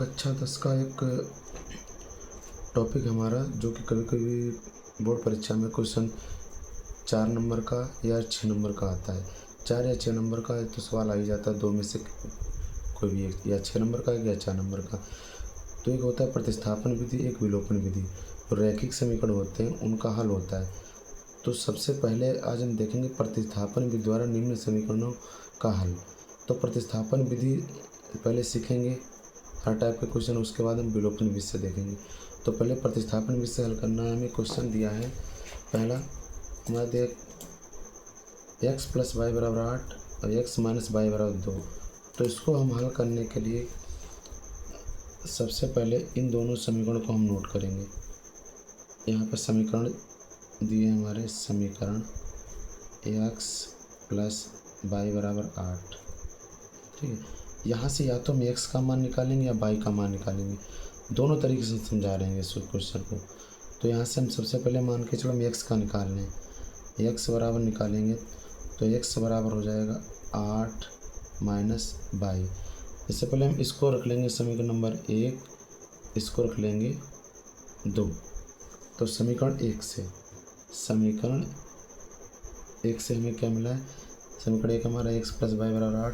कक्षा 10 का एक टॉपिक हमारा जो कि कभी कभी बोर्ड परीक्षा में क्वेश्चन 4 नंबर का या 6 नंबर का आता है। 4 या 6 नंबर का तो सवाल आ ही जाता है, दो में से कोई भी एक, या 6 नंबर का या 4 नंबर का। तो एक होता है प्रतिस्थापन विधि, एक विलोपन विधि। तो रैखिक समीकरण होते हैं, उनका हल होता है। तो सबसे पहले आज हम देखेंगे प्रतिस्थापन विधि द्वारा निम्न समीकरणों का हल। तो प्रतिस्थापन विधि पहले सीखेंगे, हर टाइप के क्वेश्चन, उसके बाद हम विलोपन विधि से देखेंगे। तो पहले प्रतिस्थापन विधि से हल करना है। हमें क्वेश्चन दिया है पहला, हमारा देख x + y = 8 और x - y = 2। तो इसको हम हल करने के लिए सबसे पहले इन दोनों समीकरणों को हम नोट करेंगे। यहाँ पर समीकरण दिए हमारे, समीकरण x + y = 8। ठीक है, यहाँ से या तो हम x का मान निकालेंगे या y का मान निकालेंगे, दोनों तरीके से समझा रहे हैं इस क्वेश्चन को। तो यहाँ से हम सबसे पहले मान के चलो हम x का निकाल लें, x बराबर निकालेंगे तो x बराबर हो जाएगा 8 - y। इससे पहले हम इसको रख लेंगे समीकरण नंबर 1, इसको रख लेंगे 2। तो समीकरण 1 से हमें क्या मिला है, समीकरण 1 हमारा x + y = 8।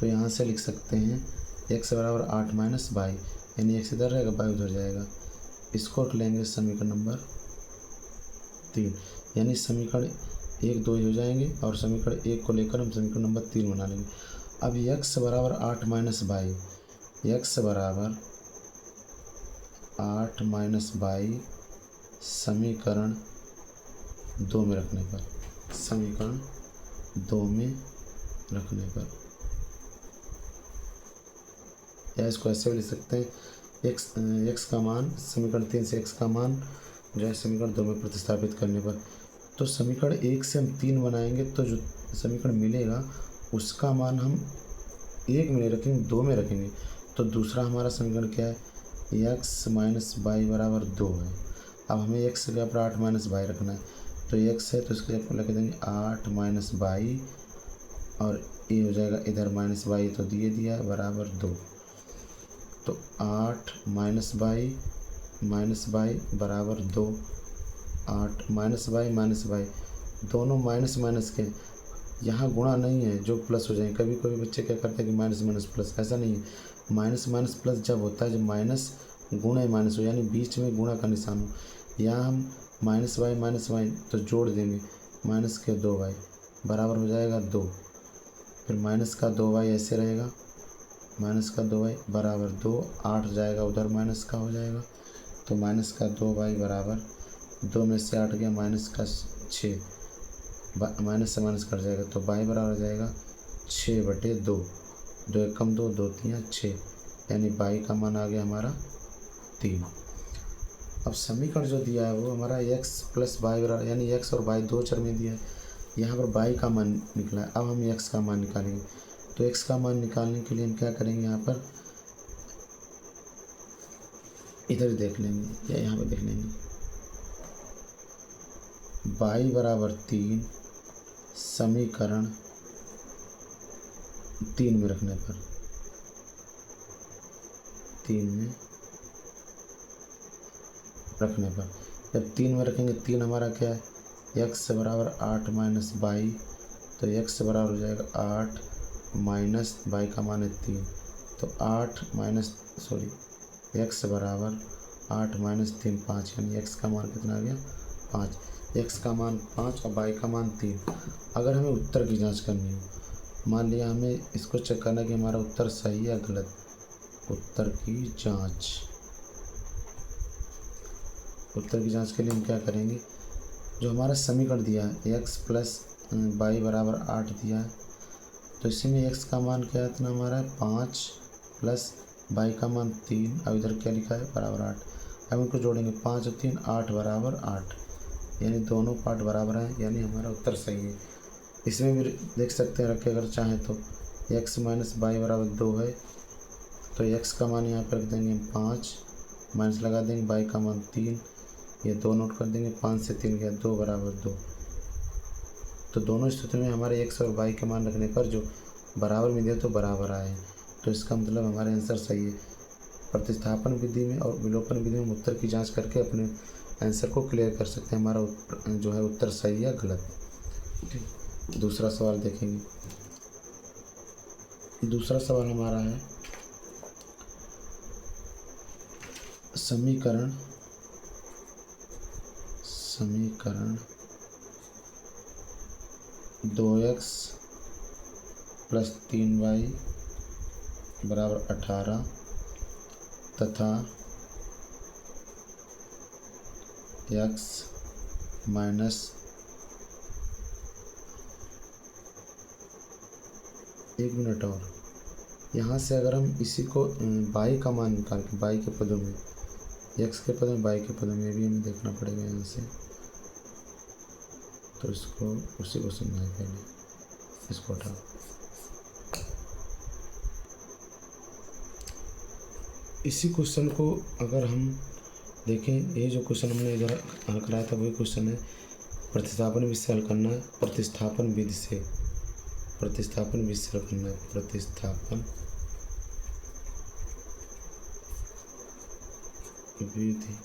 तो यहाँ से लिख सकते हैं x बराबर 8 - y, यानी x इधर रहेगा, y उधर जाएगा। इसको रख लेंगे समीकरण नंबर 3, यानी समीकरण 1, 2 हो जाएंगे और समीकरण 1 को लेकर हम समीकरण नंबर 3 बना लेंगे। अब x बराबर 8 - y, x बराबर 8 - y समीकरण 2 में रखने पर, समीकरण 2 में रखने पर, या इसको ऐसे भी लिख सकते हैं x का मान, समीकरण 3 से x का मान जो है समीकरण 2 में प्रतिस्थापित करने पर। तो समीकरण 1 से हम 3 बनाएंगे तो जो समीकरण मिलेगा उसका मान हम 1 में नहीं रखेंगे, 2 में रखेंगे। तो दूसरा हमारा समीकरण क्या है, x - y = 2 है। अब हमें x की जगह पर 8 - y रखना है। तो x है तो इसकी जगह पर लिख देंगे 8 - y, और ये हो जाएगा इधर -y, तो दिया है बराबर 2। तो 8 - y बराबर 2। 8 - y दोनों माइनस के, यहाँ गुणा नहीं है जो प्लस हो जाएंगे। कभी कभी बच्चे क्या करते हैं कि माइनस प्लस, ऐसा नहीं है। माइनस प्लस जब होता है जब माइनस गुणे माइनस हो, यानी बीच में गुणा का निशान हो। यहाँ हम -y तो जोड़ देंगे, माइनस के 2y बराबर हो जाएगा 2। फिर माइनस का 2y ऐसे रहेगा, माइनस का 2y बराबर 2, 8 जाएगा उधर, माइनस का हो जाएगा। तो माइनस का 2y बराबर 2 में से 8 गया, माइनस का 6, माइनस से माइनस कट जाएगा। तो y बराबर हो जाएगा 6/2, 2 एकम 2, 2 तियाँ 6, यानी y का मान आ गया हमारा 3। अब समीकरण जो दिया है वो हमारा x + y बराबर, यानी x और y दो चर में दिया है, यहाँ पर y का मान निकला है। अब हम x का मान निकालेंगे। तो x का मान निकालने के लिए हम क्या करेंगे, यहाँ पर इधर देख लेंगे या यहाँ पर देख लेंगे, y बराबर 3 समीकरण 3 में रखने पर, 3 में रखने पर, जब 3 में रखेंगे, 3 हमारा क्या है, x बराबर 8 - y, तो x बराबर हो जाएगा 8 माइनस y का मान है 3। तो 8 x बराबर 8 - 3 5, यानी x का मान कितना आ गया 5। x का मान 5 और y का मान 3। अगर हमें उत्तर की जांच करनी हो, मान लिया हमें इसको चेक करना कि हमारा उत्तर सही या गलत, उत्तर की जांच के लिए हम क्या करेंगे, जो हमारा समीकरण दिया है x + y = 8 दिया है, तो इसी में x का मान क्या है इतना हमारा 5 प्लस y का मान 3, अब इधर क्या लिखा है बराबर 8। अब इनको जोड़ेंगे, 5 और 3 8 बराबर 8, यानी दोनों पार्ट बराबर हैं, यानी हमारा उत्तर सही है। इसमें भी देख सकते हैं रख के, अगर चाहें तो x - y = 2 है, तो x का मान यहाँ पर रख देंगे 5, माइनस लगा देंगे, y का मान 3, ये 2 नोट कर देंगे, 5 से 3 गया 2 बराबर 2। तो दोनों स्थिति में हमारे x और y के मान रखने पर जो बराबर में दिए तो बराबर आए, तो इसका मतलब हमारे आंसर सही है। प्रतिस्थापन विधि में और विलोपन विधि में उत्तर की जांच करके अपने आंसर को क्लियर कर सकते हैं, हमारा जो है उत्तर सही या गलत। ठीक, दूसरा सवाल देखेंगे। दूसरा सवाल हमारा है समीकरण 2x + 3y = 18 तथा x माइनस 1 मिनट और यहाँ से अगर हम इसी को y का मान निकाल के y के पदों में, x के पदों में y के पदों में भी हमें देखना पड़ेगा यहाँ से, तो इसको उसी को समझाएं पहले, इसको हटाओ। इसी क्वेश्चन को अगर हम देखें, ये जो क्वेश्चन हमने इधर हल कराया था वही क्वेश्चन है, प्रतिस्थापन विधि से हल करना है, प्रतिस्थापन विधि से हल करना है, प्रतिस्थापन विधि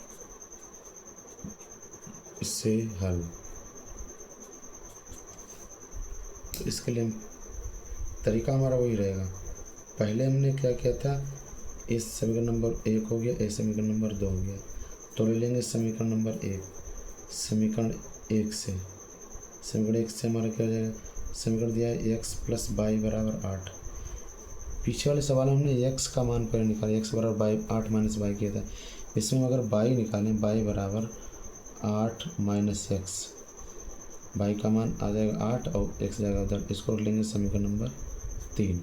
से हल। तो इसके लिए तरीका हमारा वही रहेगा। पहले हमने क्या किया था, इस समीकरण नंबर 1 हो गया, इस समीकरण नंबर 2 हो गया, तो ले लेंगे समीकरण नंबर 1। समीकरण 1 से हमारा क्या हो जाएगा, समीकरण दिया है x + y = 8। पीछे वाले सवाल में हमने x का मान पहले निकाला, x = 8 - y किया था। इसमें अगर y निकालें, y = 8 - x, y का मान आ जाएगा 8 और x जाएगा उधर, इसको रख लेंगे समीकरण नंबर 3।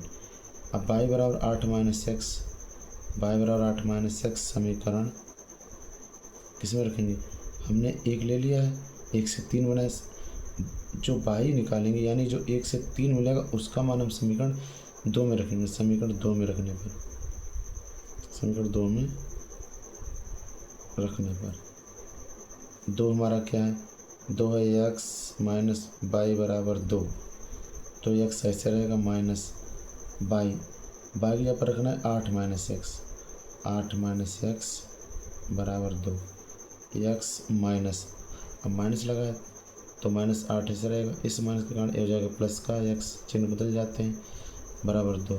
अब y = 8 - x समीकरण किस में रखेंगे, हमने 1 ले लिया है, 1 से 3 बनाए, जो y निकालेंगे यानी जो 1 से 3 मिलेगा उसका मान हम समीकरण 2 में रखेंगे। समीकरण 2 में रखने पर 2 हमारा क्या है, 2 है x - y = 2, तो x ऐसे रहेगा माइनस y की यहाँ पर रखना है 8 - x = 2, x माइनस, अब माइनस लगा है तो -8 ऐसे रहेगा, इस माइनस के कारण ये हो जाएगा प्लस का, x चिन्ह बदल जाते हैं, बराबर 2।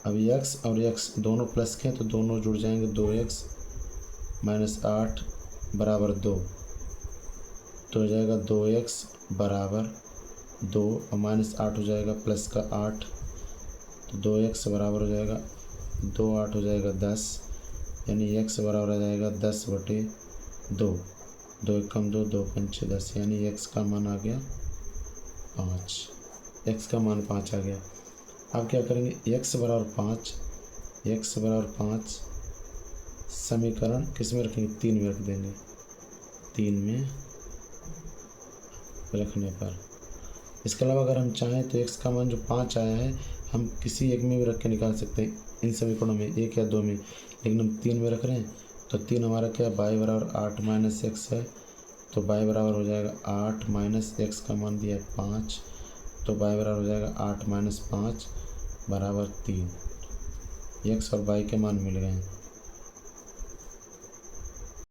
अब x और x दोनों प्लस के हैं तो दोनों जुड़ जाएंगे, 2x - 8 = 2, तो हो जाएगा 2x = 2 और -8 हो जाएगा प्लस का 8, तो 2x बराबर हो जाएगा 2, 8 हो जाएगा 10, यानी x बराबर हो जाएगा 10/2, 2 × 2 2 × 5 10, यानी x का मान आ गया 5, x का मान 5 आ गया। अब क्या करेंगे, x = 5 समीकरण किस में रखेंगे, 3 में रख देंगे। 3 में रखने पर इसके अलावा अगर हम चाहें तो x का मान जो 5 आया है हम किसी एक में भी रख के निकाल सकते हैं, इन समीकरणों में 1 या 2 में, लेकिन हम 3 में रख रहे हैं तो 3 हमारा क्या है, y = 8 - x है, तो y बराबर हो जाएगा 8 - x का मान दिया है 5, तो y बराबर हो जाएगा 8 - 5 = 3। x और y के मान मिल गए हैं।